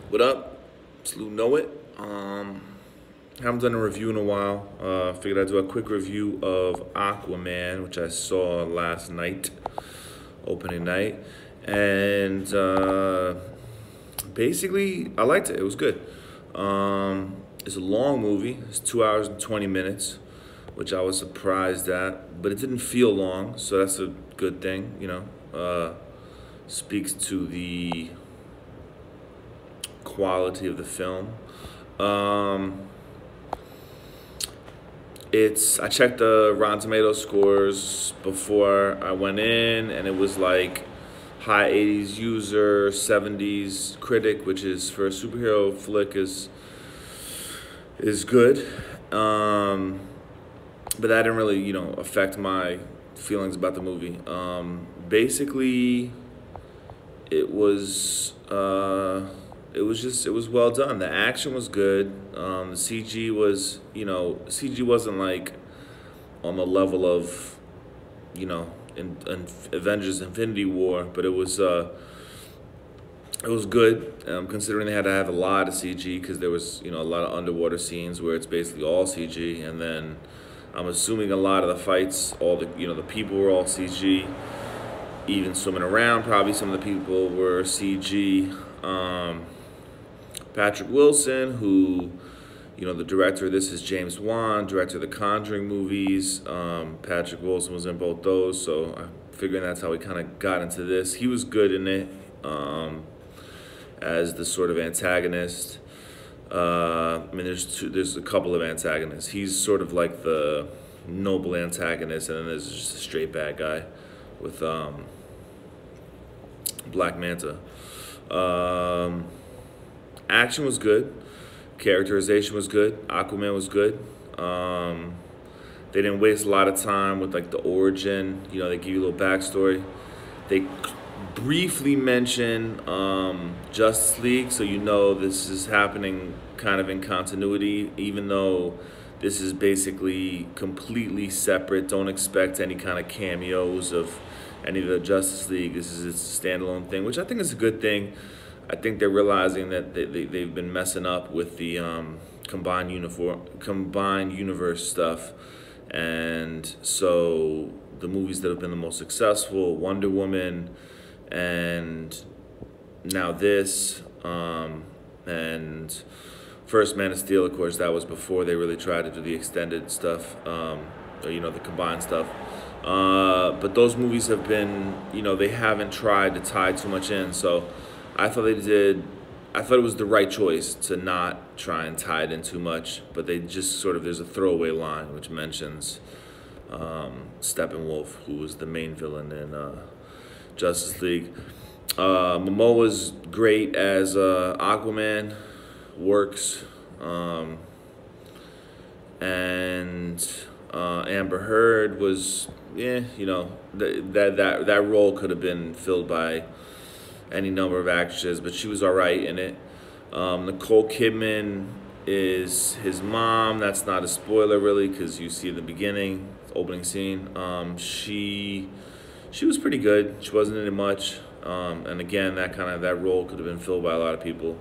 What up? Salute Know It. Haven't done a review in a while. Figured I'd do a quick review of Aquaman, which I saw last night, opening night, and basically I liked it. It was good. It's a long movie. It's 2 hours and 20 minutes, which I was surprised at, but it didn't feel long, so that's a good thing. Speaks to the quality of the film. I checked the Rotten Tomatoes scores before I went in, and it was like high 80s user, 70s critic, which is for a superhero flick is good. But that didn't really, affect my feelings about the movie. Basically, it was it was well done. The action was good. The CG was, CG wasn't like on the level of, in Avengers: Infinity War, but it was good, considering they had to have a lot of CG because there was, a lot of underwater scenes where it's basically all CG, and then I'm assuming a lot of the fights, all the, the people were all CG. Even swimming around, probably some of the people were CG. Patrick Wilson, who, the director of this is James Wan, director of the Conjuring movies. Patrick Wilson was in both those, so I'm figuring that's how he kind of got into this. He was good in it, as the sort of antagonist. There's a couple of antagonists. He's sort of like the noble antagonist, and then there's just a straight bad guy with Black Manta. Action was good. Characterization was good. Aquaman was good. They didn't waste a lot of time with like the origin. They give you a little backstory. They briefly mention Justice League, so this is happening kind of in continuity, even though this is basically completely separate. Don't expect any kind of cameos of any of the Justice League. This is its standalone thing, which I think is a good thing. I think they're realizing that they've been messing up with the combined universe stuff. And so the movies that have been the most successful, Wonder Woman, and now this, and first Man of Steel, of course, that was before they really tried to do the extended stuff, or, the combined stuff. But those movies have been, they haven't tried to tie too much in. So I thought it was the right choice to not try and tie it in too much. But they just there's a throwaway line which mentions Steppenwolf, who was the main villain in Justice League. Momoa's great as Aquaman, works. And Amber Heard was, that role could have been filled by any number of actresses, but she was all right in it. Nicole Kidman is his mom. That's not a spoiler really, because you see in the beginning, opening scene. She was pretty good. She wasn't in it much, and again, that role could have been filled by a lot of people.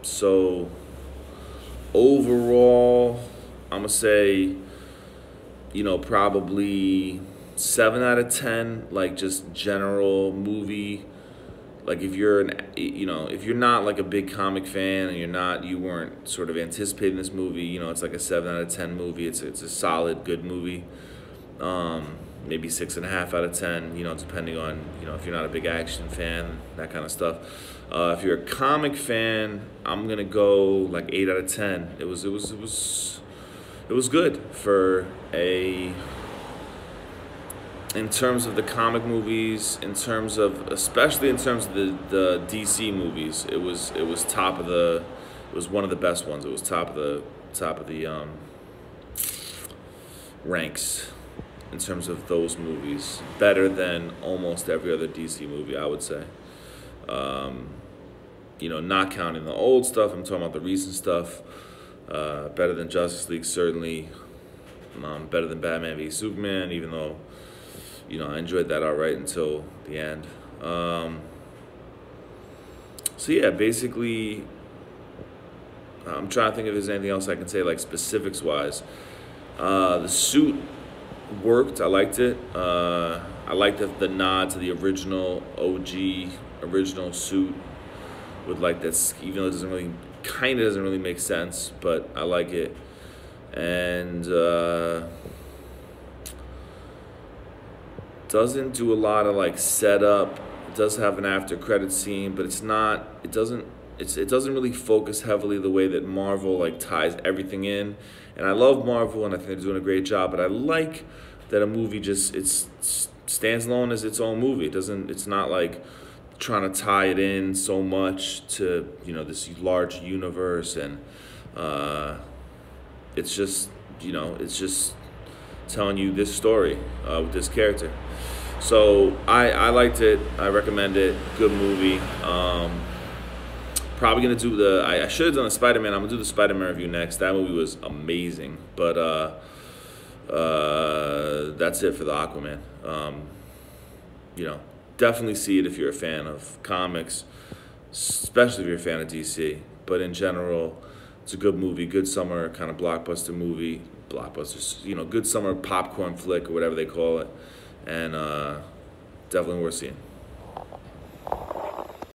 So overall, I'm gonna say, probably 7 out of 10. Like, just general movie. Like, if you're if you're not like a big comic fan, and you weren't sort of anticipating this movie, it's like a 7 out of 10 movie. It's a solid, good movie. Maybe 6.5 out of 10. Depending on if you're not a big action fan, that kind of stuff. If you're a comic fan, I'm gonna go like 8 out of 10. It was good for in terms of the comic movies, especially in terms of the DC movies. It was one of the best ones. It was top of the ranks in terms of those movies. Better than almost every other DC movie, I would say. Not counting the old stuff, I'm talking about the recent stuff. Better than Justice League, certainly. Better than Batman v Superman, even though, I enjoyed that all right until the end. So yeah, basically, I'm trying to think if there's anything else I can say, like specifics wise. The suit worked. I liked it. I liked the nod to the original OG original suit with like that, even though it doesn't really, kind of doesn't really make sense, but I like it. And doesn't do a lot of like setup. It does have an after credit scene, but it's not. It doesn't really focus heavily the way that Marvel like ties everything in. And I love Marvel, and I think they're doing a great job. But I like that a movie just stands alone as its own movie. It doesn't. It's not like trying to tie it in so much to this large universe, and it's just telling you this story with this character. So I liked it. I recommend it. Good movie. Probably gonna do I should have done the Spider-Man. I'm gonna do the Spider-Man review next. That movie was amazing. But that's it for the Aquaman. Definitely see it if you're a fan of comics, especially if you're a fan of DC. But in general, it's a good movie, good summer kind of blockbuster movie. Blockbusters, good summer popcorn flick or whatever they call it. And definitely worth seeing.